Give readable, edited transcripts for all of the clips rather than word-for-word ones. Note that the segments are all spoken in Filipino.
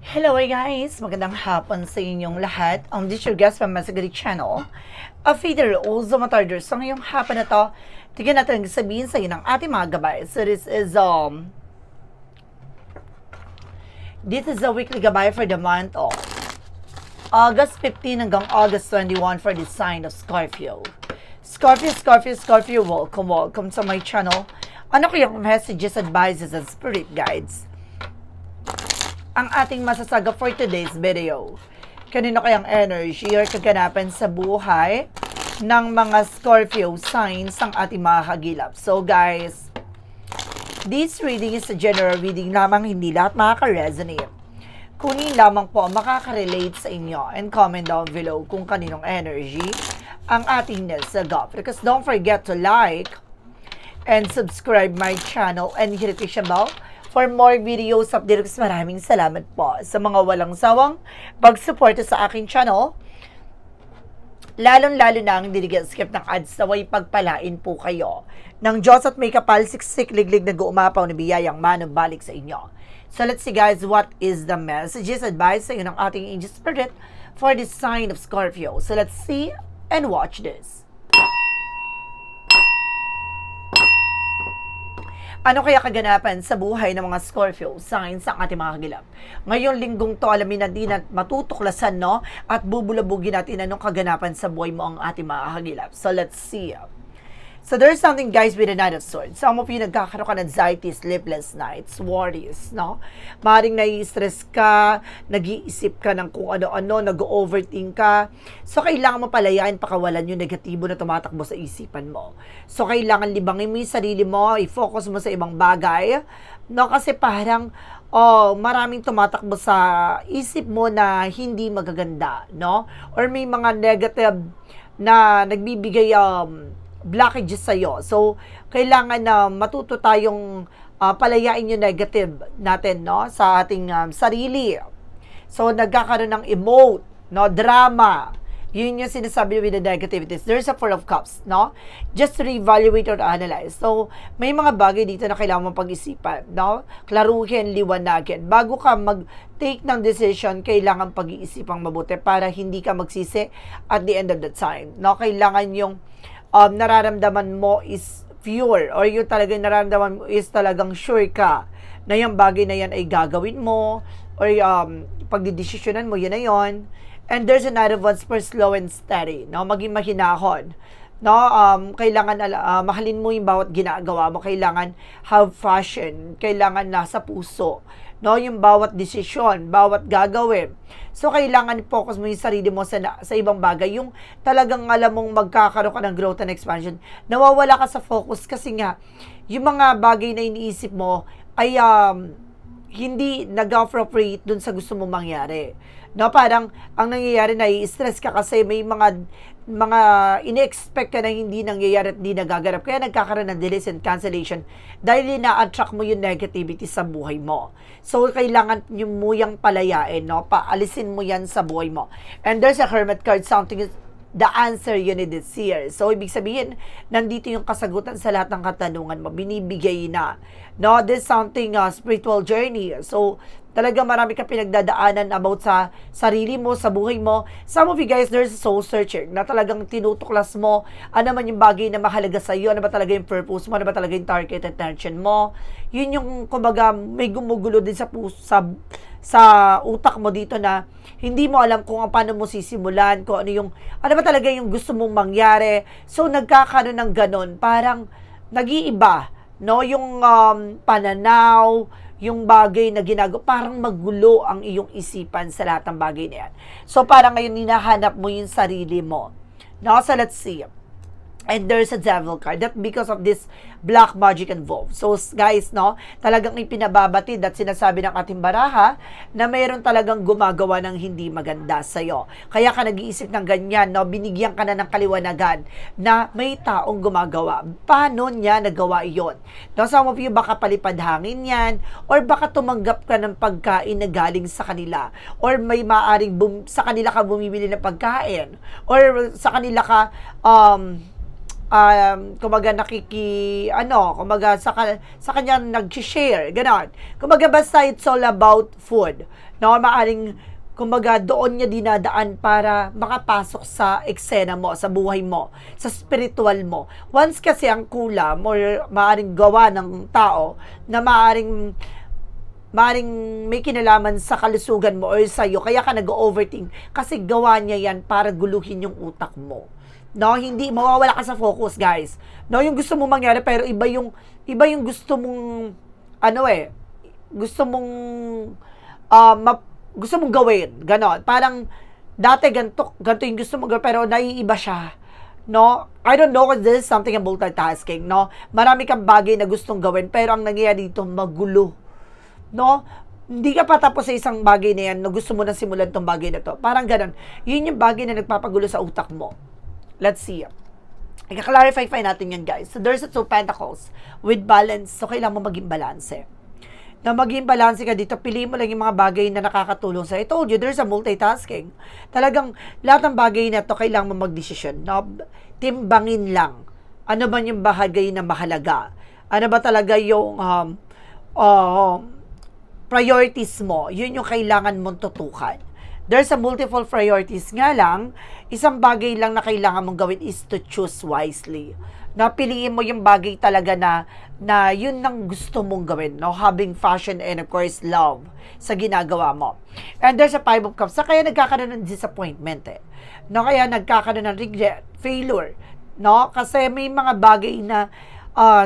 Hello guys! Magandang hapon sa inyong lahat. This is your guest from Masagari Channel. A feeder also matarder. So ngayong hapon na to, tignan natin ang sabihin sa inyo ng ating mga gabay. So this is a weekly gabay for the month of August 15 hanggang August 21 for the sign of Scorpio. Scorpio, welcome sa my channel. Ano kayong messages, advices, and spirit guides ang ating masasaga for today's video? Kanino kayang energy or kaganapan sa buhay ng mga Scorpio signs ang ating mga kagilap? So guys, this reading is a general reading lamang, hindi lahat makaka-resonate. Kunin lamang po ang makaka-relate sa inyo and comment down below kung kaninong energy ang ating nasaga. Because don't forget to like and subscribe my channel and hit the notification bell for more videos updates. Maraming salamat po sa mga walang sawang pagsuporta sa aking channel. Lalong-lalo na ang skip ng ads na way pagpalain po kayo ng Diyos at may kapal siksik liglig na guumapaw na biyayang manubalik sa inyo. So let's see guys, what is the messages, advice sa inyo ng ating angel spirit for the sign of Scorpio. So let's see and watch this. Ano kaya kaganapan sa buhay ng mga Scorpio signs ang ating mga kagilap? Ngayong linggong to, alamin natin at matutuklasan, no? At bubulabugin natin anong kaganapan sa buhay mo ang ating mga kagilap. So let's see. So there's something guys with the Knight of Swords. Some of you nagkakaroon ka ng anxiety, sleepless nights, worries, no? Maring nai-stress ka, nag-iisip ka ng kung ano-ano, nag-overthink ka. So kailangan mo palayain, pakawalan yung negatibo na tumatakbo sa isipan mo. So kailangan libangin mo yung sarili mo, i-focus mo sa ibang bagay, no? Kasi parang maraming tumatakbo sa isip mo na hindi magaganda, no? Or may mga negative na nagbibigay blockages sa'yo. So, kailangan na matuto tayong palayain yung negative natin, no? Sa ating sarili. So, nagkakaroon ng emote, no? Drama. Yun yung sinasabi with the negativities. There's a Four of Cups, no? Just to reevaluate or analyze. So, may mga bagay dito na kailangan mong pag-isipan, no? Klaruhin, liwanagin. Bago ka mag-take ng decision, kailangan pag-iisipang mabuti para hindi ka magsisi at the end of the time, no? Kailangan yung nararamdaman mo is pure or yung talagang nararamdaman mo is talagang sure ka na yung bagay na yan ay gagawin mo or pagdidesisyonan mo, yun na yun. And there's another one for slow and steady, no? Maging mahinahon, no? Kailangan mahalin mo yung bawat ginagawa mo, kailangan have passion, kailangan nasa puso, no? Yung bawat desisyon, bawat gagawin. So, kailangan focus mo yung sarili mo sa ibang bagay. Yung talagang alam mong magkakaroon ka ng growth and expansion. Nawawala ka sa focus kasi nga, yung mga bagay na iniisip mo ay hindi nag-appropriate dun sa gusto mong mangyari. No, parang ang nangyayari na i-stress ka kasi may mga ine-expect ka na hindi nangyayari at hindi nagaganap. Kaya nagkakaroon ng delays and cancellation dahil na-attract mo yung negativity sa buhay mo. So, kailangan mo yung palayain, no? Paalisin mo yan sa buhay mo. And there's a Hermit card, something is the answer you need this year. So, ibig sabihin, nandito yung kasagutan sa lahat ng katanungan mo. Binibigay na. No, this something spiritual journey. So, talaga marami ka pinagdadaanan about sa sarili mo, sa buhay mo. Some of you guys, there's a soul searching na talagang tinutuklas mo ano man yung bagay na mahalaga sa iyo, ano ba talaga yung purpose mo, ano ba talaga yung target attention mo. Yun yung, kumbaga, may gumugulo din sa puso, sa utak mo dito na hindi mo alam kung paano mo sisimulan, kung ano ba talaga yung gusto mong mangyari. So, nagkakaroon ng ganon, parang nag-iiba, no? Yung pananaw, yung bagay na ginagawa, parang magulo ang iyong isipan sa lahat ng bagay na yan. So, parang ngayon, hinahanap mo yung sarili mo. No? So, let's see. And there's a devil card that because of this black magic involved. So guys, no, talagang ipinababatid at sinasabi ng ating baraha na mayroon talagang gumagawa ng hindi maganda sa'yo. Kaya ka nag-iisip ng ganyan, no, binigyan ka na ng kaliwanagan na may taong gumagawa. Paano niya nagawa iyon? No, some of you baka palipad hangin yan or baka tumanggap ka ng pagkain na galing sa kanila or may maaring sa kanila ka bumibili ng pagkain or sa kanila ka kumaga kumaga sa kanya nag-share, ganon. Kumaga basta it's all about food. No, maaring kumbaga doon niya dinadaan para makapasok sa eksena mo, sa buhay mo, sa spiritual mo. Once kasi ang kulam or maaring gawa ng tao na maaring may kinalaman sa kalusugan mo or sa'yo, kaya ka nag-overthink kasi gawa niya yan para guluhin yung utak mo. No, hindi mawawala ka sa focus, guys. No, yung gusto mong mangyari pero iba yung gusto mong gusto mong gawin, ganon. Parang dati ganito yung gusto mong gawin pero naiiba siya. No, I don't know if this is something about multitasking, no. Marami kang bagay na gustong gawin pero ang nangyayari dito magulo. No, hindi ka pa tapos sa isang bagay na yan no, gusto mo na simulan tong bagay na to. Parang ganon. Yun yung bagay na nagpapagulo sa utak mo. Let's see. I-clarify natin yan, guys. So, there's a 2 pentacles with balance. So, kailangan mo maging balanse. Na maging balanse ka dito, piliin mo lang yung mga bagay na nakakatulong sa. I told you, there's a multitasking. Talagang, lahat ng bagay na to, kailangan mo magdesisyon. No? Timbangin lang. Ano ba yung bagay na mahalaga? Ano ba talaga yung priorities mo? Yun yung kailangan mong tutukan. There's a multiple priorities nga lang, isang bagay lang na kailangan mong gawin is to choose wisely. Napiliin mo yung bagay talaga na yun ang gusto mong gawin, no? Having passion and of course love sa ginagawa mo. And there's a 5 of cups. So, kaya nagkakaroon ng disappointment No, kaya nagkakaroon ng regret, failure, no? Kasi may mga bagay na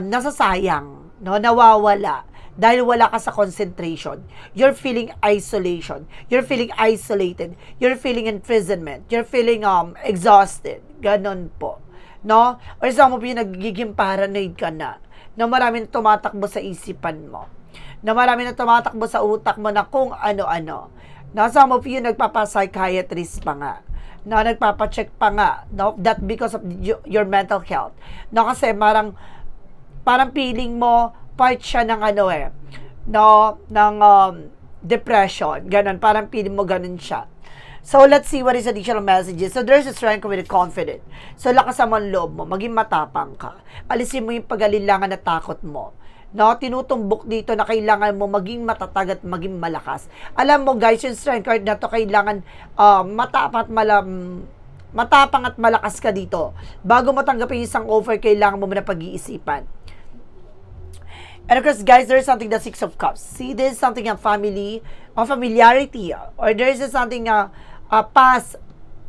nasasayang, no? Nawawala. Dahil wala ka sa concentration. You're feeling isolation. You're feeling isolated. You're feeling imprisonment. You're feeling exhausted. Ganon po. No? Or some of you, nagiging paranoid ka na marami na tumatakbo sa isipan mo. Na marami na tumatakbo sa utak mo na kung ano-ano. Na some of you, nagpapa-psychiatrist pa nga. Na nagpapa-check pa nga. No? That because of your mental health. No? Kasi parang feeling mo, part siya ng depression. Ganon. Parang feeling mo ganon siya. So, let's see what is additional messages. So, there's a strength with confidence. So, lakasan mo ang loob mo. Maging matapang ka. Alisin mo yung pag-alilangan na takot mo. No? Tinutumbok dito na kailangan mo maging matatag at maging malakas. Alam mo, guys, yung strength card na to kailangan matapang at malakas ka dito. Bago mo tanggapin yung isang offer, kailangan mo muna pag-iisipan. And of course, guys, there's something the 6 of Cups. See, there's something family, familiarity, or there's something past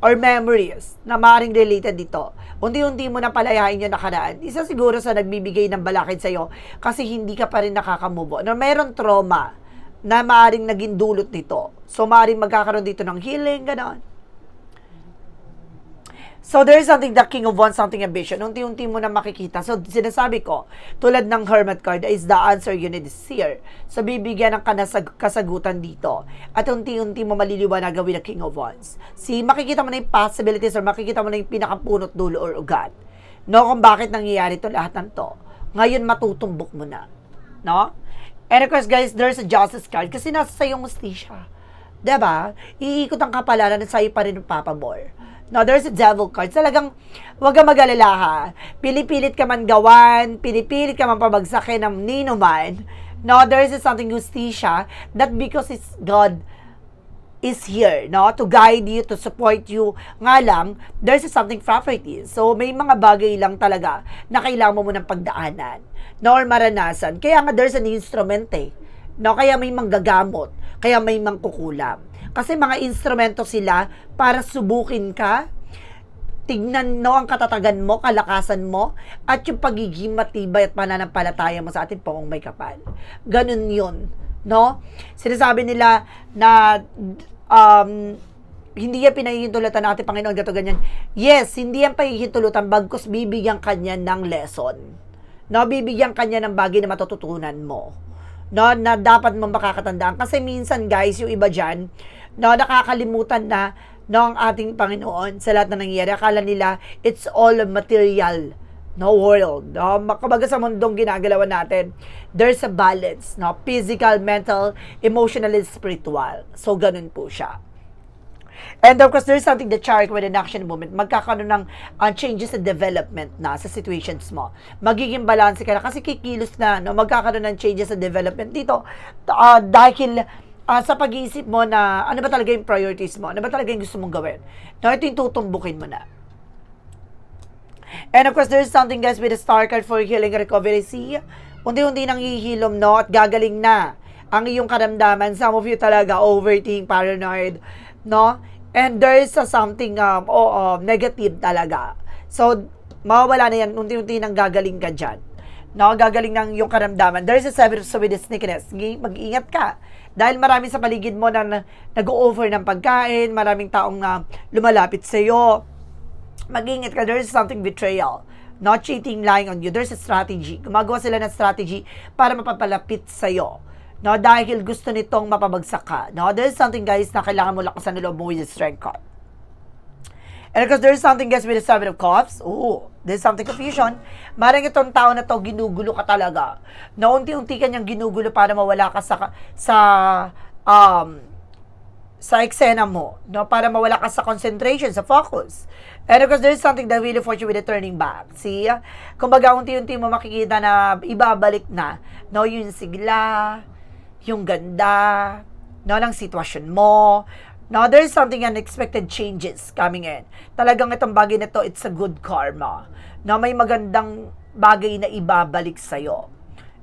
or memories na maaaring related dito. Unti-unti mo na palayain yung nakaraan. Isa siguro sa nagbibigay ng balakid sa'yo kasi hindi ka pa rin nakaka-move on. Na meron trauma na maaaring naging dulot nito. So, maaaring magkakaroon dito ng healing, gano'n. So, there is something, the King of Wands, something ambition. Unti-unti mo na makikita. So, sinasabi ko, tulad ng Hermit card, is the answer you need is here. So, bibigyan ng kasagutan dito. At unti-unti mo maliliwanag gawin ng King of Wands. Makikita mo na yung possibilities or makikita mo na yung pinakapunot dulo or ugat. No, kung bakit nangyayari ito lahat ng to. Ngayon, matutumbok mo na. No? And of course, guys, there's a Justice card kasi nasa sa'yo yung hustisya. Diba? Iikot ang kapalaran at sa'yo pa rin yung papabor. No, there's a Devil card. Talagang, huwag kang mag-alala ha. Pilipilit ka man gawan, pilipilit ka man pabagsakin ng nino man. No, there is something justisya that because it's God is here, no, to guide you, to support you. Nga lang, there's something property. So, may mga bagay lang talaga na kailangan mo munang pagdaanan, no, or maranasan. Kaya nga, there's an instrument no, kaya may manggagamot, kaya may mangkukulam. Kasi mga instrumento sila para subukin ka, tignan no ang katatagan mo, kalakasan mo, at yung pagiging matibay at pananampalataya mo sa ating pangong may kapal. Ganun yun. No? Sinasabi nila na hindi yan pinahihintulutan ng ating Panginoon gato ganyan. Yes, hindi yan pinahihintulutan bagkus bibigyan kanya ng lesson. No? Bibigyan kanya ng bagay na matututunan mo. No, na dapat mo makakatandaan. Kasi minsan, guys, yung iba dyan, no, nakakalimutan na no, ang ating Panginoon sa lahat na nangyayari. Akala nila, it's all material, no, world. No? Kumbaga sa mundong ginagalawan natin, there's a balance, no, physical, mental, emotional, and spiritual. So, ganun po siya. And of course, there's something that chart with an action movement. Magkakaroon ng changes sa development na sa situations mo. Magiging balance ka na kasi kikilos na, no? Magkakaroon ng changes sa development dito dahil sa pag-iisip mo na ano ba talaga yung priorities mo, ano ba talaga yung gusto mong gawin. No, ito yung tutumbukin mo na. And of course, there's something guys with the star card for healing recovery. See, unti-unti nang hihilom, no? At gagaling na ang iyong karamdaman. Some of you talaga overthink, paranoid, no? And there's something negative talaga. So, mawawala na yan. Unti-unti nang gagaling ka dyan. No? Gagaling ng iyong karamdaman. There's a seven of with the sneakiness. Mag-iingat ka. Dahil marami sa paligid mo na nag-o-offer ng pagkain, maraming taong lumalapit sa iyo. Mag-iingat ka. There's something betrayal. Not cheating, lying on you. There's a strategy. Gumagawa sila ng strategy para mapapalapit sa iyo. No, dahil gusto nitong mapabagsak ka. No, there's something guys na kailangan mo lakasan ng loob mo with the strength card. And because there's something guys with the seven of cups. Oh, there's something confusion. Maring itong tao na to ginugulo ka talaga. Na unti-unti kanyang ginugulo para mawala ka sa eksena mo, no, para mawala ka sa concentration, sa focus. And because there's something that really force you with the turning back. See? Kumbaga unti-unti mo makikita na ibabalik na, no, yung sigla, yung ganda, no, ng sitwasyon mo. No, there's something unexpected changes coming in. Talagang itong bagay na to, it's a good karma. No, may magandang bagay na ibabalik sa'yo.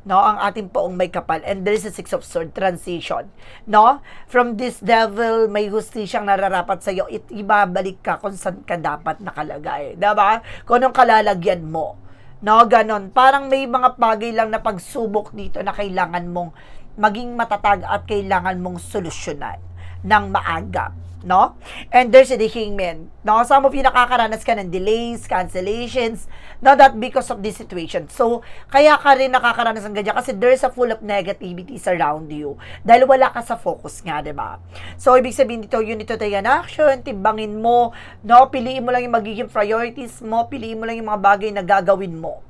No, ang ating poong may kapal. And there is a six of swords, transition. No, from this devil, may hustisyang nararapat sa'yo. Ibabalik ka kung saan ka dapat nakalagay. Diba? Kung anong kalalagyan mo. No, ganon. Parang may mga bagay lang na pagsubok dito na kailangan mong maging matatag at kailangan mong solusyonan ng maaga, no? And there's a hangman, no? Some of you nakakaranas ka ng delays, cancellations, no, that because of this situation. So, kaya ka rin nakakaranas ng ganyan kasi there's a full of negativities around you. Dahil wala ka sa focus nga, diba? So, ibig sabihin dito, you need to take an action, timbangin mo, no? Piliin mo lang yung magiging priorities mo, piliin mo lang yung mga bagay na gagawin mo.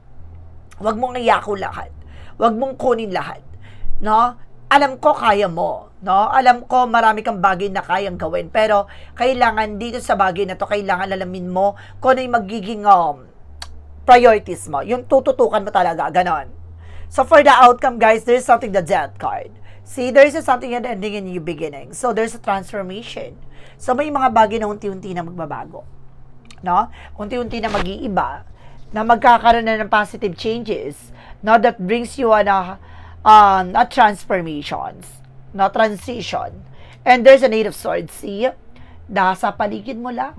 Huwag mong iyako lahat. Huwag mong kunin lahat. No? Alam ko kaya mo, no? Alam ko marami kang bagay na kayang gawin, pero kailangan dito sa bagay na to, kailangan alamin mo kung ano yung magiging priorities mo. Yung tututukan mo talaga, ganon. So for the outcome, guys, there's something, the death card. See, there's something at ending and new beginning. So there's a transformation. So may mga bagay na unti-unti na magbabago, no? Unti-unti na mag-iiba, na magkakaroon na ng positive changes, no? That brings you a transformations, no, transition. And there's a Eight of Swords. See, nasa paligid mo lang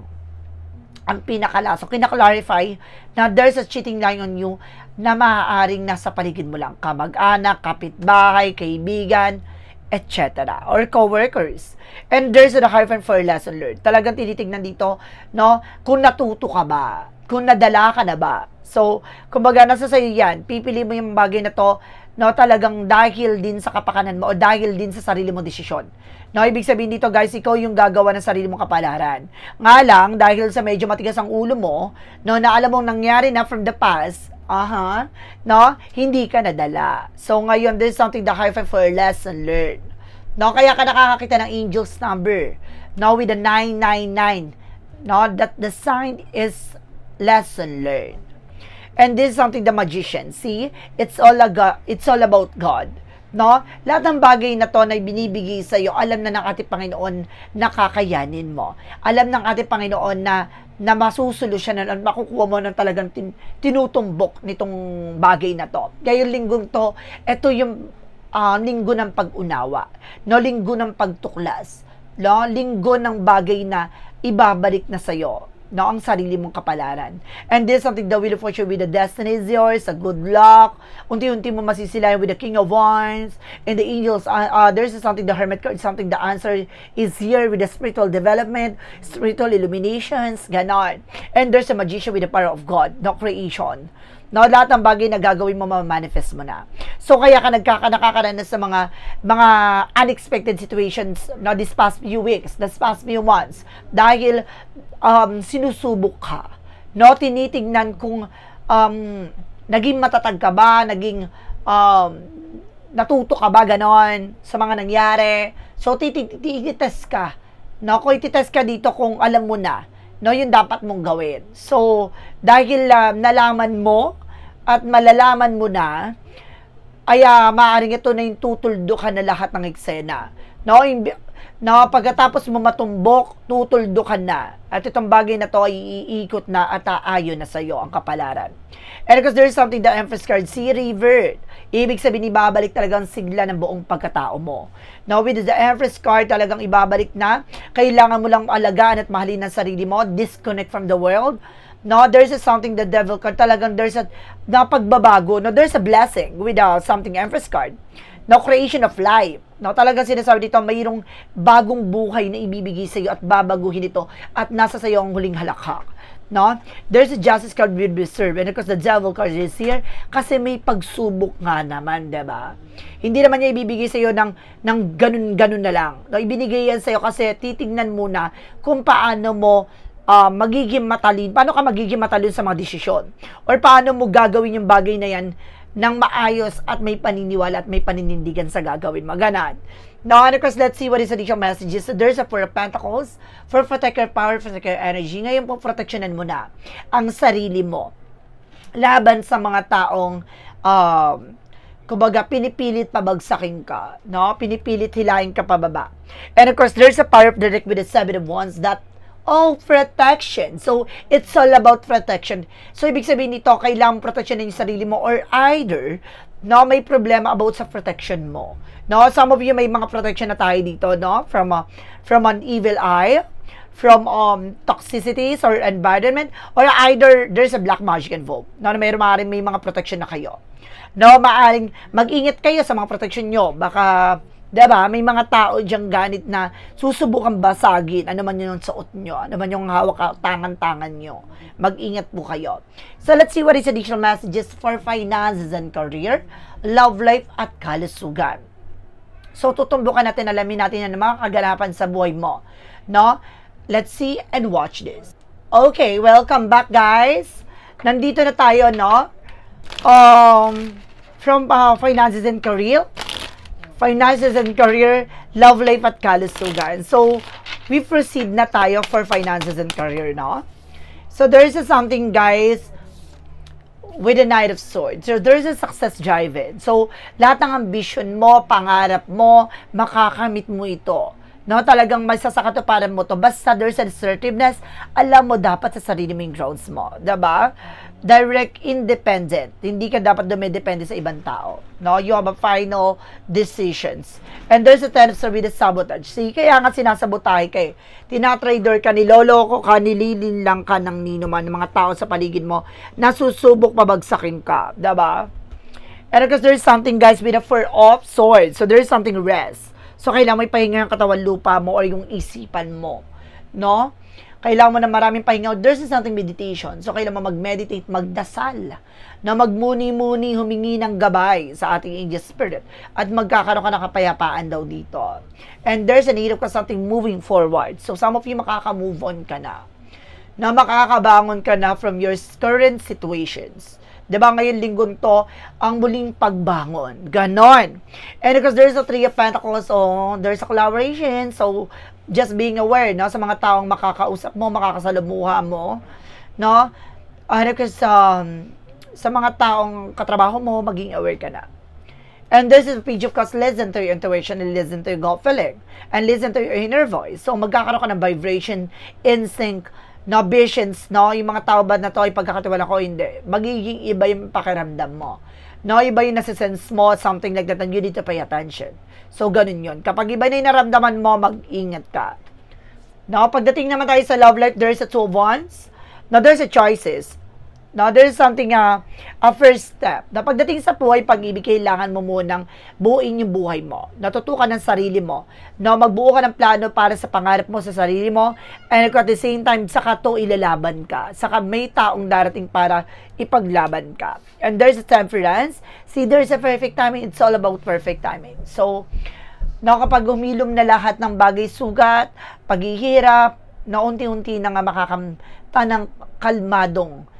ang pinakala. So, kinaklarify na there's a cheating lying on you na maaaring nasa paligid mo lang. Kamag-anak, kapitbahay, kaibigan, etc. Or co-workers. And there's a hyphen for lesson learned. Talagang tinitignan dito, no, kung natuto ka ba, kung nadala ka na ba. So, kumbaga, nasa sa'yo yan. Pipili mo yung bagay na to, no, talagang dahil din sa kapakanan mo o dahil din sa sarili mong desisyon. No, ibig sabihin dito, guys, ikaw yung gagawa ng sarili mong kapalaran. Nga lang, dahil sa medyo matigas ang ulo mo, no, na alam mong nangyari na from the past, no, hindi ka nadala. So, ngayon, there's something the hyphen for lesson learned. No, kaya ka nakakakita ng angel's number, no, with the 999, no, that the sign is lesson learned. And this is something the magician. See, it's all about God. No? Lahat ng bagay na to na binibigay sa iyo, alam na ng ating Panginoon na kakayanin mo. Alam ng ating Panginoon na masusolusyonan at makukuha mo ng talagang tinutumbok nitong bagay na to. Kaya yung linggong to, ito yung linggo ng pag-unawa. No? Linggo ng pagtuklas. No? Linggo ng bagay na ibabalik na sa iyo, no, ang sarili mong kapalaran. And this is something that will fortune with the destiny is yours, a good luck. Unti-unti mo masisilayan with the King of Wands and the angels. There's something, the Hermit card, something, the answer is here with the spiritual development, spiritual illuminations, ganon. And there's a magician with the power of God, no, creation. No, lahat ng bagay na gagawin mo, ma-manifest mo na. So, kaya ka nakakaranas sa mga unexpected situations, no, this past few weeks, this past few months. Dahil, sinusubok ka. No, tinitignan kung naging matatag ka ba, naging natuto ka ba, ganon, sa mga nangyari. So, titest ka, No, kung ititest ka dito kung alam mo na, no, yung dapat mong gawin. So, dahil nalaman mo at malalaman mo na, ay maaaring ito na yung tutuldo ka na lahat ng eksena. No, no, pagkatapos mo matumbok, tutuldo ka na. At itong bagay na to ay iikot na at aayon na sa'yo ang kapalaran. And because there is something the Empress card, see, revert. Ibig sabihin, ibabalik talagang sigla ng buong pagkatao mo. Now, with the Empress card, talagang ibabalik na. Kailangan mo lang alagaan at mahalin ang sarili mo. Disconnect from the world. No, there's something the Devil card. Talagang there's a pagbabago. No, there's a blessing with something Empress card. No, creation of life. No, talagang sinasabi dito, mayroong bagong buhay na ibibigay sa iyo at babaguhin ito at nasa sa iyo ang huling halakhak. No? There's a Justice card with reserve, and because the Devil card is here kasi may pagsubok nga naman, diba? Hindi naman niya ibibigay sa iyo ng ganun-ganun na lang. No, ibinigay yan sa iyo kasi titingnan muna kung paano mo magiging matalin, paano ka magiging matalin sa mga desisyon or paano mo gagawin yung bagay na yan ng maayos at may paniniwala at may paninindigan sa gagawin mo. Ganon. Now, and of course, let's see what is additional messages. So, there's a Four of Pentacles for protect your power, protect your energy. Ngayon po, proteksyonan mo na ang sarili mo laban sa mga taong kumbaga, pinipilit pabagsakin ka, no? Pinipilit hilahin ka pababa. And of course, there's a power of direct with the Seven of Wands that protection. So, it's all about protection. So, ibig sabihin nito, kailangan proteksyonan yung sarili mo or either, no, may problema about sa protection mo. No, some of you may mga protection na tayo dito, no, from an evil eye, from toxicities or environment, or either there's a black magic involved. No, may mga protection na kayo. No, maaring mag-ingat kayo sa mga protection nyo. Baka, diba, may mga tao diyang ganit na susubukan basagin. Ano man yung suot nyo, ano man yung hawak tangan-tangan nyo. Mag-ingat po kayo. So, let's see what is additional messages for finances and career, love life, at kalusugan. So, tutumbukan natin, alamin natin ang mga kaganapan sa buhay mo. No? Let's see and watch this. Okay, welcome back, guys. Nandito na tayo, no? From finances and career, love life, at kalusugan. So, we proceed na tayo for finances and career, no? So, there is something, guys, with the Knight of Swords. So, there's a success driven. So, lahat ng ambition mo, pangarap mo, makakamit mo ito. No, talagang may sasakatuparan mo to. Basta there's assertiveness, alam mo dapat sa sarili mo yung grounds mo. Diba? Direct, independent. Hindi ka dapat dumidepende sa ibang tao. No, you have a final decisions. And there's a tendency with the sabotage. See, kaya nga sinasabotahe ka eh. Tinatrader ka, niloloko ka, nililin lang ka ng ninuman, ng mga tao sa paligid mo, nasusubok pabagsakin ka. Diba? And because there's something, guys, with a Four of Swords. So, there's something rest. So, kailangan may pahinga yung katawan lupa mo or yung isipan mo. No? Kailangan mo na maraming pahinga. There's something meditation. So, kailangan mo mag-meditate, magdasal. Na magmuni-muni, humingi ng gabay sa ating angel spirit. At magkakaroon ka ng kapayapaan daw dito. And there's a need of something moving forward. So, some of you makaka-move on ka na. Na makakabangon ka na from your current situations. Diba ngayon linggon to, ang muling pagbangon. Ganon. And because there's a Three of Pentacles, so there's a collaboration. So, just being aware, no, sa mga taong makakausap mo, makakasalamuha mo, no? And because sa mga taong katrabaho mo, maging aware ka na. And this is a Page of Cups, listen to your intuition and listen to your gut feeling. And listen to your inner voice. So, magkakaroon ka ng vibration, instinct, no, visions, no, yung mga tao ba na to ay pagkakatiwala ko, hindi. Magiging iba yung pakiramdam mo. No, iba yung nasisense mo, something like that, and you need to pay attention. So, ganun yun. Kapag iba na yung naramdaman mo, mag-ingat ka. No, pagdating naman tayo sa love life, there's a Two of Wands. No, there's a choices. No, there's something, a first step. Na pagdating sa buhay, pag-ibig, kailangan mo munang buuin yung buhay mo. Natutukan ng sarili mo. No, magbuo ka ng plano para sa pangarap mo sa sarili mo. And at the same time, saka to ilalaban ka. Saka may taong darating para ipaglaban ka. And there's a temperance. See, there's a perfect timing. It's all about perfect timing. So, no, kapag humilom na lahat ng bagay, sugat, paghihirap, na unti-unti na nga makakamta ng kalmadong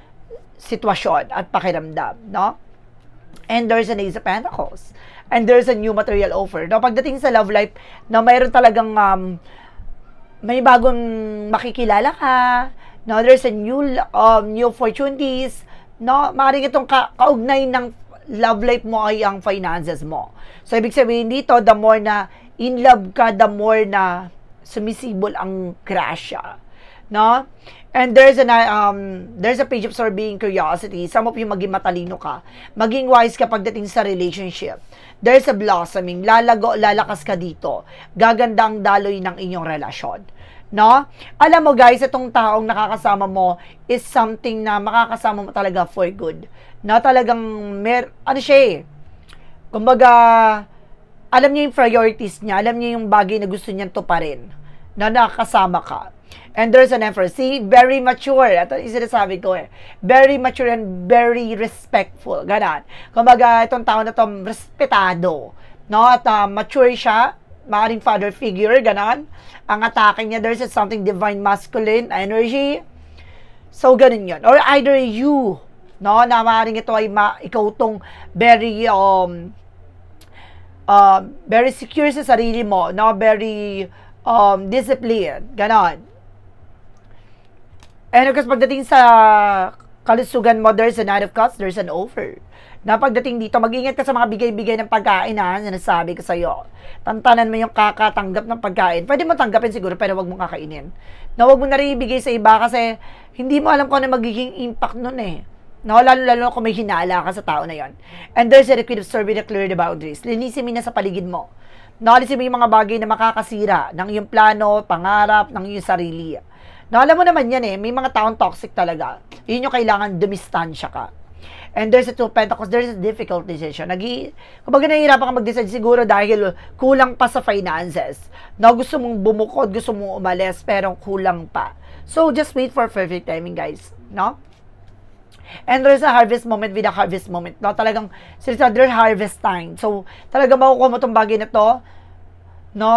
sitwasyon at pakiramdam, no? And there's an Ace of Pentacles. And there's a new material offer. No, pagdating sa love life, no, mayroon talagang may bagong makikilala ka, no? There's a new opportunities, no? Maaaring itong kaugnay ng love life mo ay ang finances mo. So, ibig sabihin dito, the more na in love ka, the more na sumisibol ang grasya, no? And there's a page of being curiosity. Some of you maging matalino ka, maging wise ka pagdating sa relationship. There's a blossoming, lalakas ka dito. Gaganda ang daloy ng inyong relasyon. No? Alam mo guys, itong taong nakakasama mo is something na makakasama mo talaga for good. No? Talagang, ano siya eh. Kumbaga, alam niya yung priorities niya, alam niya yung bagay na gusto niyang tuparin. Na nakakasama ka. And there's an effort. See, very mature. Ito yung sinasabi ko eh. Very mature and very respectful. Ganon. Kumbaga, itong tao na ito, respetado. No? At mature siya. Maaring father figure. Ganon. Ang atake niya, there's something divine masculine energy. So, ganon yun. Or either you, no? Na maaring ito ay ikaw tong very, very secure sa sarili mo. No? Very, disciplined. Ganon. And of course, pagdating sa kalusugan mo, there's a Knight of Cups, there's an offer. Na pagdating dito, mag-ingat ka sa mga bigay-bigay ng pagkain, ha? Sinasabi ko sa'yo. Tantanan mo yung kakatanggap ng pagkain. Pwede mo tanggapin siguro, pero wag mong kakainin. Na wag mo na rin ibigay sa iba kasi hindi mo alam kung ano magiging impact nun eh. No, lalo kung may hinala ka sa tao na yon. And there's a Queen of Swords with a clear the boundaries. Linisin mo na sa paligid mo. Alisin mo yung mga bagay na makakasira ng iyong plano, pangarap, ng iyong sarili. No, alam mo naman yan eh, may mga taong toxic talaga. Yun yung kailangan dumistansya ka. And there's a Two of Pentacles, there's a difficult decision. Kumbaga nahihirapan ka mag-decide siguro dahil kulang pa sa finances. No, gusto mong bumukod, gusto mong umalis, pero kulang pa. So, just wait for perfect timing, guys. No? And there's a harvest moment with a harvest moment. No, talagang, seriously, there's harvest time. So, talagang makukuha mo itong bagay na to, no,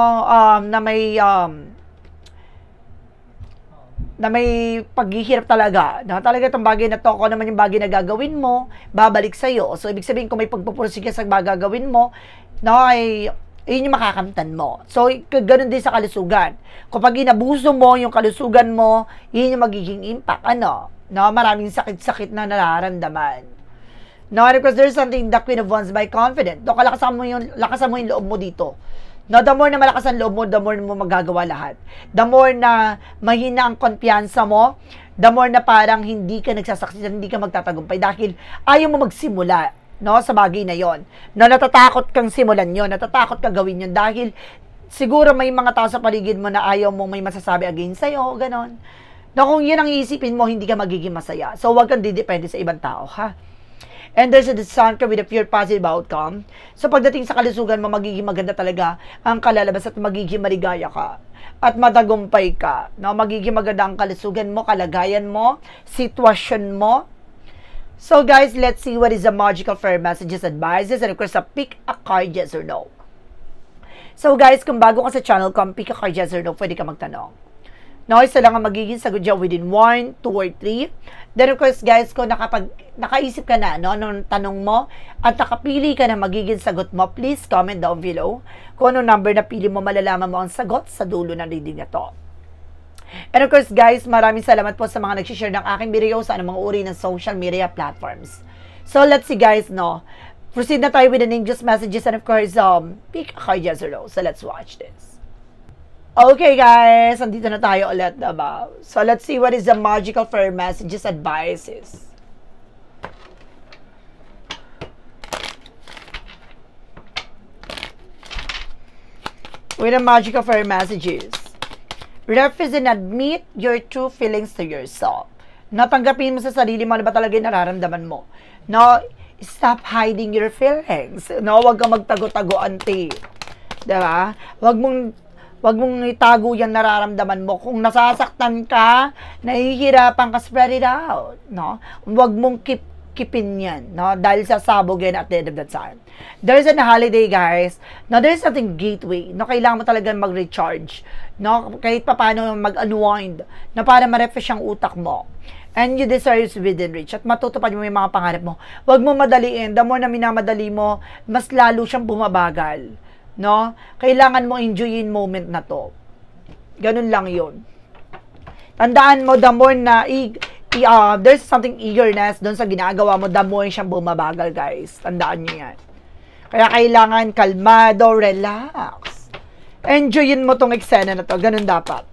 na may paghihirap talaga. Na talaga itong bagay na to, kung naman yung bagay na gagawin mo, babalik sa'yo. So, ibig sabihin, kung may pagpupursig ka sa gagawin mo, no, ay, yun yung makakamtan mo. So, ganun din sa kalusugan. Kapag inabuso mo yung kalusugan mo, yun yung magiging impact. Ano? No, maraming sakit-sakit na nararamdaman. No, because there's something the Queen of Wands by confident. No, lakasan mo yung loob mo dito. No, the more na malakas ang loob mo, the more mo magagawa lahat. The more na mahina ang kumpiyansa mo, the more na parang hindi ka nagsasaksi, hindi ka magtatagumpay dahil ayaw mo magsimula, no, sa bagay na yon. No, natatakot kang simulan yon, natatakot kang gawin yon dahil siguro may mga tao sa paligid mo na ayaw mo may masasabi against sa'yo, ganon. No, kung yun ang iisipin mo, hindi ka magiging masaya. So, huwag kang didepende sa ibang tao, ha? And there's a sun with a pure positive outcome. So, pagdating sa kalusugan mo, magiging maganda talaga ang kalalabas at magiging maligaya ka. At matagumpay ka. No? Magiging maganda ang kalusugan mo, kalagayan mo, sitwasyon mo. So, guys, let's see what is the magical fairy messages, advices, and of course, pick a card, yes or no. So, guys, kung bago ka sa channel ko, pick a card, yes or no, pwede ka magtanong. No, isa lang ang magiging sagot dyan within 1, 2, or 3. Then, of course, guys, kung nakaisip ka na, no, nung tanong mo, at nakapili ka na magiging sagot mo, please comment down below kung anong number na pili mo, malalaman mo ang sagot sa dulo ng reading na to. And of course, guys, maraming salamat po sa mga nagsishare ng aking video sa anong mga uri ng social media platforms. So, let's see, guys, no. Proceed na tayo with the English messages and of course, pick a card, yes or no. So, let's watch this. Okay guys, andito na tayo ulit, diba? So let's see what is the magical fairy messages, advices. With the magical fairy messages. Refuse and admit your true feelings to yourself. Natanggapin mo sa sarili mo ano ba talaga yung nararamdaman mo. No, stop hiding your feelings. No, wag kang magtago-tago, ante. Diba? Wag mong itago yung nararamdaman mo. Kung nasasaktan ka, nahihirapan ka, spread it out. No? Wag mong keepin yan. No? Dahil sasabog yan at the end of the time. There's a holiday, guys. No, there's something gateway. No, kailangan mo talaga mag-recharge. No? Kahit pa paano mag-unwind. No, para ma-refresh ang utak mo. And you deserve within reach. At matutupad mo yung mga pangarap mo. Wag mo madaliin. The more na minamadali mo, mas lalo siyang bumabagal. No? Kailangan mo enjoyin moment na to. Ganun lang yun. Tandaan mo, the more na there's something eagerness doon sa ginagawa mo, the more siyang bumabagal, guys. Tandaan nyo yan. Kaya kailangan kalmado, relax. Enjoyin mo tong eksena na to. Ganun dapat.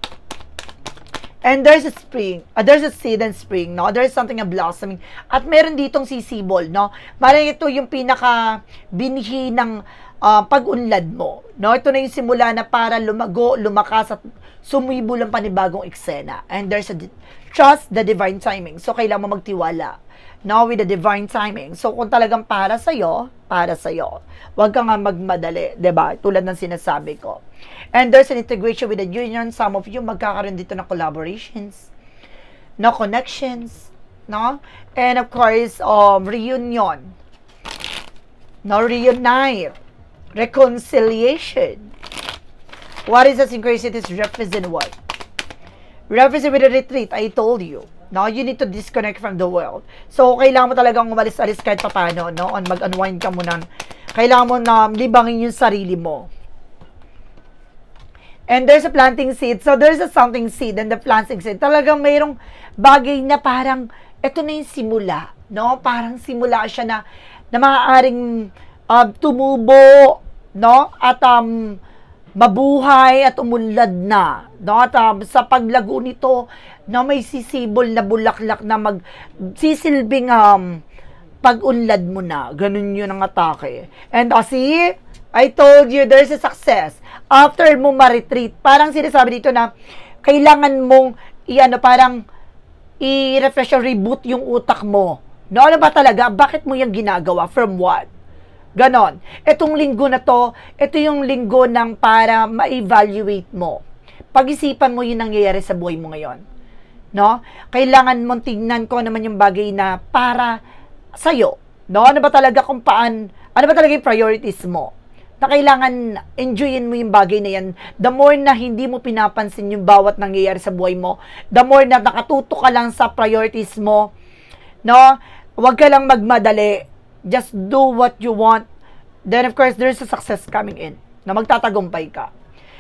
And there's a spring. There's a seed and spring, no? There's something a blossoming. At meron ditong sisibol, no? Parang ito yung pinaka binhi ng pag-unlad mo, no? Ito na yung simula na para lumago, lumakas at sumibol ang panibagong eksena. And there's a trust the divine timing. So, kailangan mo magtiwala, no? With the divine timing. So, kung talagang para sa'yo, para sa'yo. Huwag ka nga magmadali, diba? Tulad ng sinasabi ko. And there's an integration with the union. Some of you magkakaroon dito ng collaborations, no, connections, no? And of course, reunion, no, reunite, reconciliation. What is the synchronicities represent what? Represent with a retreat, I told you. No, you need to disconnect from the world. So, kailangan mo talagang umalis-alis kahit paano, no? Mag-unwind ka muna. Kailangan mo na libangin yung sarili mo. And there's a planting seed. So, there's a something seed and the planting seed. Talagang mayroong bagay na parang, ito na yung simula. No? Parang simula siya na maaaring tumubo, no? At mabuhay at umunlad na. No? At sa paglago nito, no, may sisibol na bulaklak na magsisilbing pag-unlad mo na. Ganun yun ang atake. And see, I told you, there's a success. After mo ma-retreat, parang sinasabi dito na kailangan mong parang i-refresh or reboot yung utak mo. No, ano ba talaga? Bakit mo yung ginagawa? From what? Ganon. Itong linggo na to, ito yung linggo ng para ma-evaluate mo. Pag-isipan mo yung nangyayari sa buhay mo ngayon. No? Kailangan mong tignan ko naman yung bagay na para sa'yo. No? Ano ba talaga yung priorities mo? Na kailangan enjoyin mo yung bagay na yan. The more na hindi mo pinapansin yung bawat nangyayari sa buhay mo, the more na nakatutok ka lang sa priorities mo, no? Huwag ka lang magmadali. Just do what you want. Then, of course, there's a success coming in na magtatagumpay ka.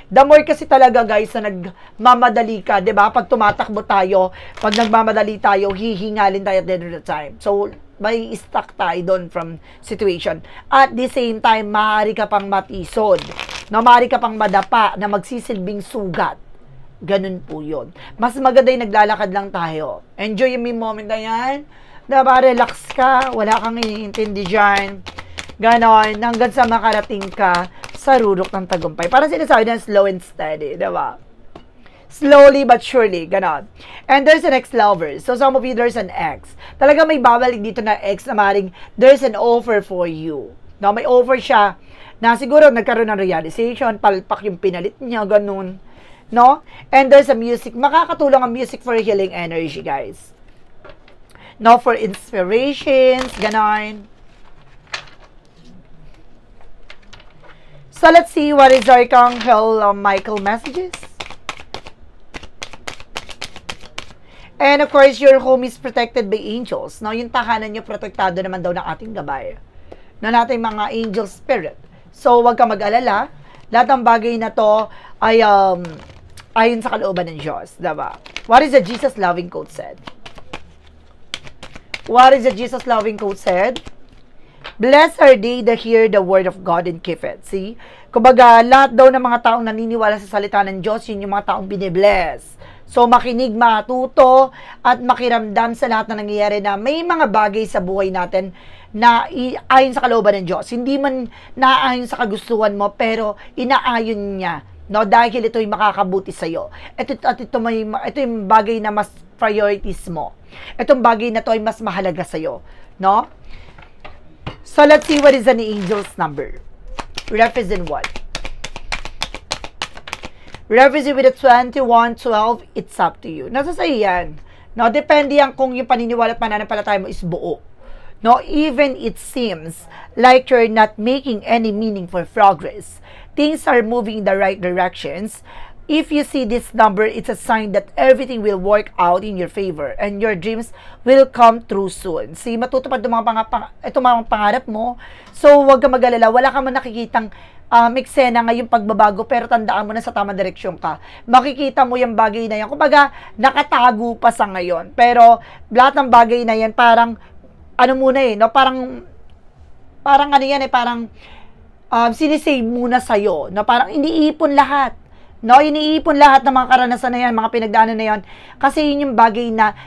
The more kasi talaga, guys, na nagmamadali ka, di ba? Pag tumatakbo tayo, pag nagmamadali tayo, hihingalin tayo at the end of the time. So, may stuck tayo doon from situation. At the same time, maaari ka pang matisod. No, maaari ka pang madapa na magsisilbing sugat. Ganun po yun. Mas maganda yung naglalakad lang tayo. Enjoy yung moment na yan. Diba, relax ka. Wala kang iniintindi dyan. Ganon. Hanggang sa makarating ka sa rurok ng tagumpay. Parang sinasabi na slow and steady. Diba? Slowly but surely, ganon. And there's an ex-lover. So, some of you, there's an ex. Talaga may babalik dito na ex na maring there's an offer for you. No, may offer siya na siguro nagkaroon ng realization, palpak yung pinalit niya, ganun. No? And there's a music. Makakatulong ang music for healing energy, guys. No, for inspirations, ganon. So, let's see what is Archangel Michael messages. And of course, your home is protected by angels. No, yung tahanan nyo, protektado naman daw ng ating gabay. No, natin mga angel spirit. So, huwag ka mag-alala. Lahat ng bagay na to ay ayon sa kalooban ng Diyos. Diba? What is the Jesus loving quote said? What is the Jesus loving quote said? Blessed are they that hear the word of God and keep it. See? Kumbaga, lahat daw ng mga taong naniniwala sa salita ng Diyos, yun yung mga taong binibless. So, makinig, matuto, at makiramdam sa lahat na nangyayari na may mga bagay sa buhay natin na ayon sa kalooban ng Diyos. Hindi man naayon sa kagustuhan mo, pero inaayon niya. No? Dahil ito'y makakabuti sa'yo. Ito yung bagay na mas priorities mo. Itong bagay na to ay mas mahalaga sa'yo. No? So, let's see what is an angel's number. Represent what? Represent with the 2112, it's up to you. Nasa sa'yo yan. No, depende yan kung yung paniniwala at pananampalataya mo is buo. No, even it seems like you're not making any meaningful progress. Things are moving in the right directions, If you see this number, it's a sign that everything will work out in your favor and your dreams will come true soon. See, matutupad itong mga pangarap mo. So, huwag ka mag-alala. Wala ka man nakikitang eksena ngayong pagbabago, pero tandaan mo na sa tamang direksyon ka. Makikita mo yung bagay na yan. Kumbaga, nakatago pa sa ngayon. Pero, lahat ng bagay na yan, parang, ano muna no? Parang ano yan parang, sinisave muna sa'yo. No? Parang, iniipon lahat. No, iniipon lahat ng mga karanasan na yan, mga pinagdaanan na yan. Kasi yun yung bagay na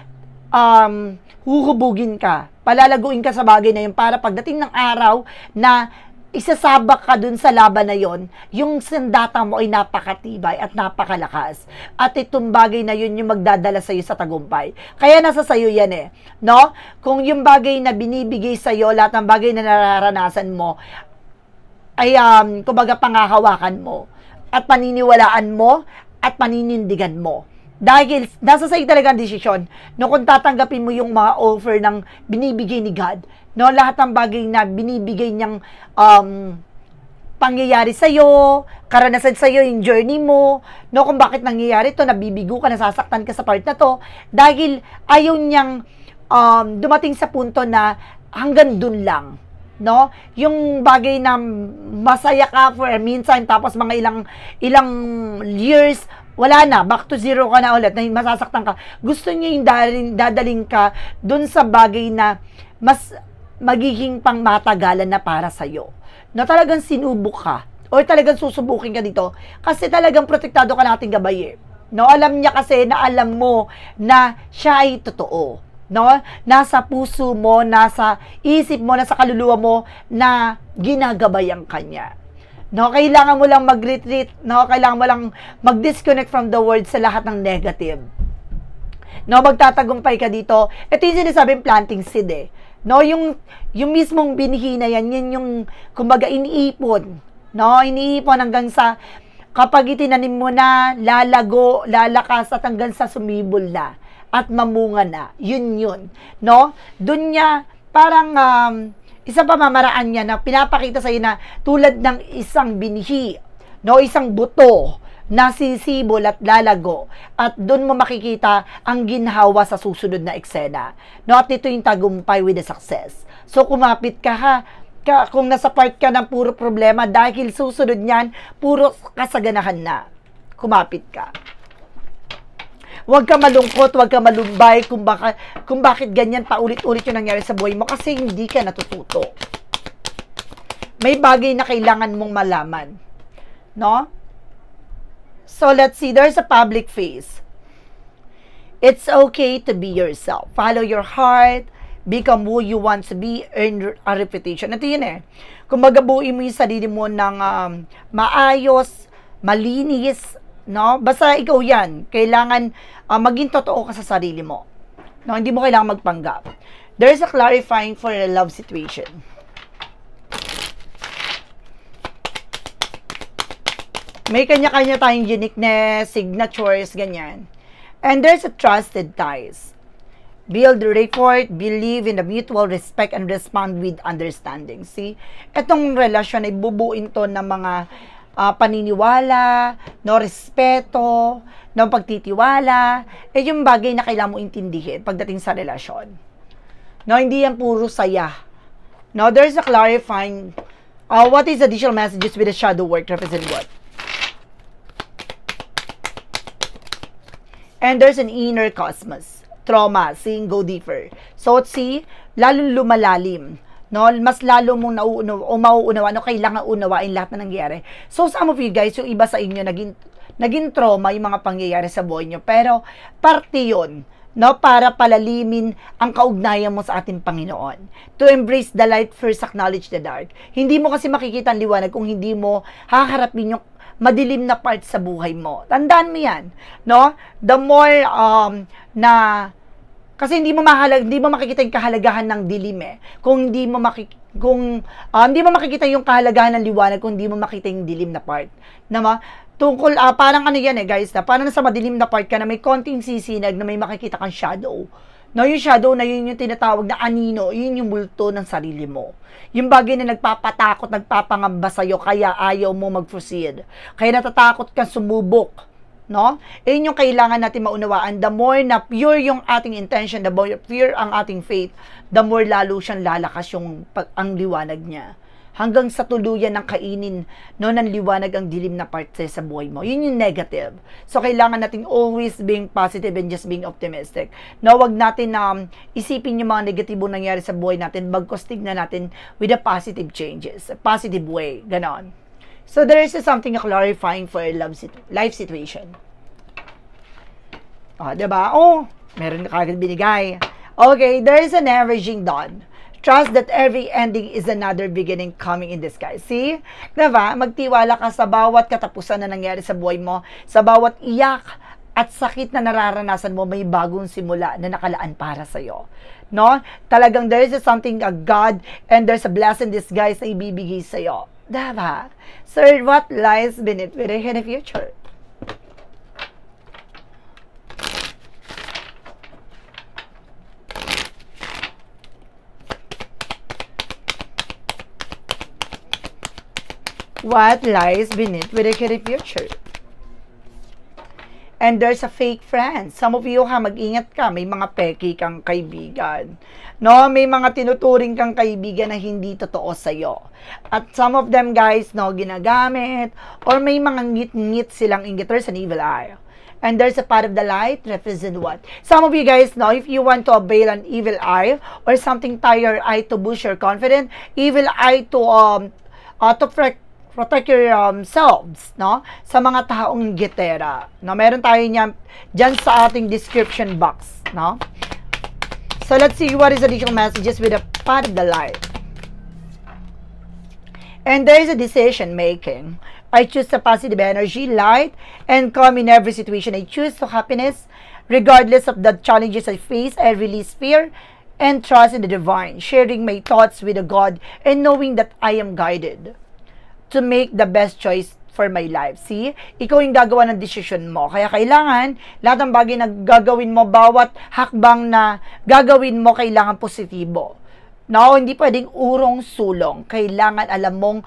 huhubugin ka. Palalaguin ka sa bagay na yun para pagdating ng araw na isasabak ka dun sa laban na yon, yung sandata mo ay napakatibay at napakalakas. At itong bagay na yun yung magdadala sa'yo sa tagumpay. Kaya nasa sa'yo yan no? Kung yung bagay na binibigay sa'yo, lahat ng bagay na nararanasan mo, ay kumbaga pangahawakan mo at paniniwalaan mo at paninindigan mo. Dahil nasa sa'yo talaga ang desisyon no, kung tatanggapin mo yung mga offer ng binibigay ni God. No, lahat ng bagay na binibigay niyang pangyayari sa'yo, karanasan sa'yo, yung journey mo, no, kung bakit nangyayari to, nabibigo ka, nasasaktan ka sa part na to, dahil ayaw niyang dumating sa punto na hanggang dun lang. No, yung bagay na masaya ka for a meantime tapos mga ilang years wala na, back to zero ka na ulit, na masasaktan ka. Gusto niya yung dadaling ka dun sa bagay na mas magiging pangmatagalan na para sa'yo. No, talagang sinubok ka or talagang susubukin ka dito kasi talagang protektado ka nating gabay No, alam niya kasi na alam mo na siya ay totoo. No, nasa puso mo, nasa isip mo, nasa kaluluwa mo na ginagabayan kanya. No, kailangan mo lang mag-retreat, no, kailangan mo lang mag-disconnect from the world sa lahat ng negative. No, magtatagumpay ka dito. Ito yung sinasabing planting seed No, yung mismong binhi na yan yung kumbaga iniipon. No, iniipon hanggang sa kapag itinanim mo na, lalago, lalakas at hanggang sa sumibol na at mamunga na. Yun. No? Doon niya, parang, isa pa mamaraan niya na pinapakita sa'yo na tulad ng isang binhi, no? Isang buto na sisibol at lalago. At doon mo makikita ang ginhawa sa susunod na eksena. No? At ito yung tagumpay with the success. So, kumapit ka kung nasa part ka ng puro problema, dahil susunod niyan, puro kasaganahan na. Kumapit ka. Huwag ka malungkot, huwag ka malumbay kung bakit ganyan paulit-ulit yung nangyari sa buhay mo kasi hindi ka natututo. May bagay na kailangan mong malaman. No? So, let's see. There's a public face. It's okay to be yourself. Follow your heart. Become who you want to be. Earn a reputation. Ito yun Kung magabuin mo yung sarili mo ng maayos, malinis, no? Basta ikaw yan. Kailangan maging totoo ka sa sarili mo. No? Hindi mo kailangan magpanggap. There's a clarifying for a love situation. May kanya-kanya tayong uniqueness, signatures, ganyan. And there's a trusted ties. Build rapport, believe in the mutual respect, and respond with understanding. See? Itong relasyon ay bubuin to ng mga paniniwala, no, respeto, no, pagtitiwala, yung bagay na kailangan mo intindihin pagdating sa relasyon. No, hindi yan puro saya. No, there's a clarifying, what is additional messages with the shadow work represent what? And there's an inner cosmos, trauma, seeing go deeper. So, see, lalong lumalalim. No, mas lalo mong mauunawa, no, kailangan unawain lahat na nangyayari. So, some of you guys, yung iba sa inyo, naging trauma yung mga pangyayari sa buhay nyo. Pero, parte yun, no, para palalimin ang kaugnayan mo sa ating Panginoon. To embrace the light, first acknowledge the dark. Hindi mo kasi makikita ang liwanag kung hindi mo haharapin yung madilim na part sa buhay mo. Tandaan mo yan, no? The more kasi hindi mo makikita yung kahalagahan ng dilim Kung hindi mo hindi mo makikita yung kahalagahan ng liwanag kung hindi mo makita yung dilim na part. Naman, tungkol parang ano yan guys, parang nasa madilim na part ka na may konting sisinag na may makikita kang shadow. No, yung shadow na yun yung tinatawag na anino, yun yung multo ng sarili mo. Yung bagay na nagpapatakot, nagpapangamba sa'yo, kaya ayaw mo mag-proceed. Kaya natatakot kang sumubok. no? Yun yung kailangan natin maunawaan. The more na pure yung ating intention, the more pure ang ating faith, the more lalo siyang lalakas ang liwanag niya. Hanggang sa tuluyan ng kainin, no, ng liwanag ang dilim na parte sa buhay mo. Yun yung negative. So, kailangan natin always being positive and just being optimistic. No, wag natin isipin yung mga negatibo nangyari sa buhay natin, bagkos tignan natin with a positive changes, a positive way. Ganon. So, there is something clarifying for a life situation. Diba? Meron na kagad binigay. Okay, there is an averaging dawn. Trust that every ending is another beginning coming in disguise. See? Diba? Magtiwala ka sa bawat katapusan na nangyari sa buhay mo, sa bawat iyak at sakit na nararanasan mo, may bagong simula na nakalaan para sa'yo. No? Talagang there is something, a God, and there's a blessing disguise na ibibigay sa'yo. Diba? Sir, what lies beneath with in the future? What lies beneath with the future? And there's a fake friend. Some of you mag-ingat ka. May mga peki kang kaibigan. No, may mga tinuturing kang kaibigan na hindi totoo sa'yo. At some of them, guys, no, ginagamit. Or may mga ngit-ngit silang inggit. There's an evil eye. And there's a part of the light represent what? Some of you guys know, if you want to avail an evil eye or something tie your eye to boost your confidence, evil eye to protect yourselves, no? Sa mga taong gitera. No, meron tayo niyan dyan sa ating description box, no? So, let's see what is the additional messages with a part of the light. And there is a decision making. I choose the positive energy, light, and calm in every situation. I choose to happiness, regardless of the challenges I face. I release fear and trust in the divine, sharing my thoughts with the God, and knowing that I am guided to make the best choice for my life. See? Ikaw yung gagawa ng decision mo. Kaya kailangan, lahat ng bagay na gagawin mo, bawat hakbang na gagawin mo, kailangan positibo. No, hindi pwedeng urong-sulong. Kailangan alam mong,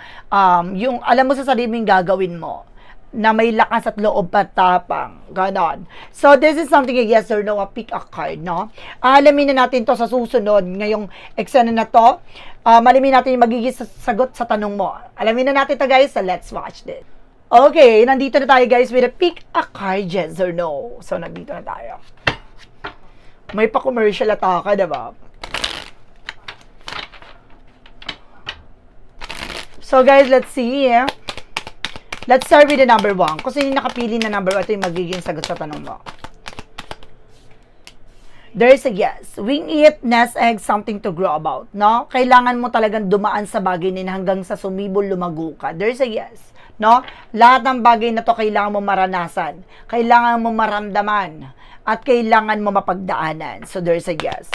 alam mo sa sarili mong gagawin mo, na may lakas at loob patapang. Ganon. So, this is something, yes or no, pick a card, no? Alamin na natin to sa susunod. Ngayong eksena na to, malamin natin yung magiging sagot sa tanong mo. Alamin na natin to, guys, so let's watch this. Okay, nandito na tayo, guys, with a pick a card, yes or no. So, nandito na tayo. May pa-commercial ataka, diba? So, guys, let's see, Let's start with the number 1. Kung sino yung nakapili na number 1, ito yung magiging sagot sa tanong mo. There is a yes. Wing it, nest egg, something to grow about. No? Kailangan mo talagang dumaan sa bagay na hanggang sa sumibol, lumago ka. There is a yes. No? Lahat ng bagay na to kailangan mo maranasan. Kailangan mo maramdaman. At kailangan mo mapagdaanan. So, there is a yes.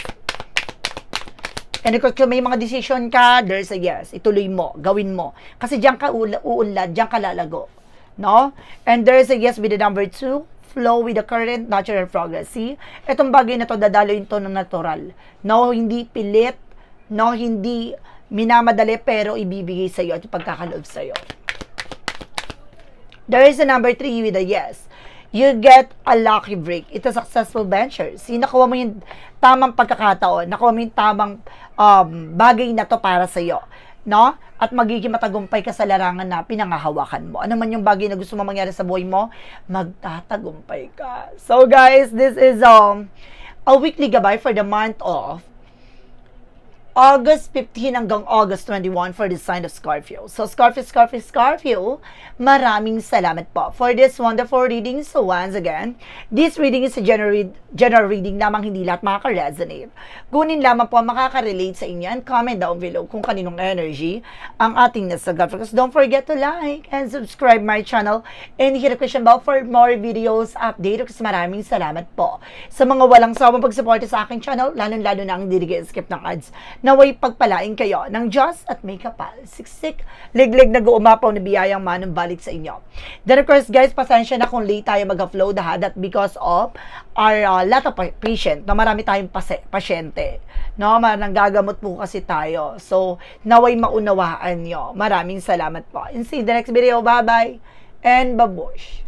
And kung may mga decision ka, there's a yes. Ituloy mo, gawin mo. Kasi diyan ka uunlad, diyan ka lalago. No? And there's a yes with the number 2. Flow with the current, natural progress. See? Itong bagay na to, dadaloy ito ng natural. No? Hindi pilit. No? Hindi minamadali, pero ibibigay sa'yo at pagkakaloob sa'yo. There is a number 3 with a yes. You get a lucky break. It's a successful venture. See, nakuha mo yung tamang pagkakataon. Nakuha mo yung tamang bagay na to para sa'yo. No? At magiging matagumpay ka sa larangan na pinangahawakan mo. Ano man yung bagay na gusto mo mangyari sa buhay mo, magtatagumpay ka. So guys, this is a weekly gabay for the month of August 15 hanggang August 21 for the sign of Scorpio. So, Scorpio, maraming salamat po for this wonderful reading. So, once again, this reading is a general reading lamang, hindi lahat makaka-resonate. Kunin lamang po makaka-relate sa inyo and comment down below kung kaninong energy ang ating nasa graphics. Don't forget to like and subscribe my channel and hit the question bell for more videos update. Kasi maraming salamat po sa mga walang sawang pagsuporta sa aking channel, lalo-lalo na ang hindi skip ng ads. Naway pagpalain kayo ng Diyos at may kapal. Siksik, liglig nag-uumapaw na biyayang manumbalik sa inyo. Then of course guys, pasensya na kung late tayo mag-upload that because of our lot of patient, na marami tayong pasyente. No, nanggagamot po kasi tayo. So, naway maunawaan nyo. Maraming salamat po. And see you in the next video. Bye-bye and babush.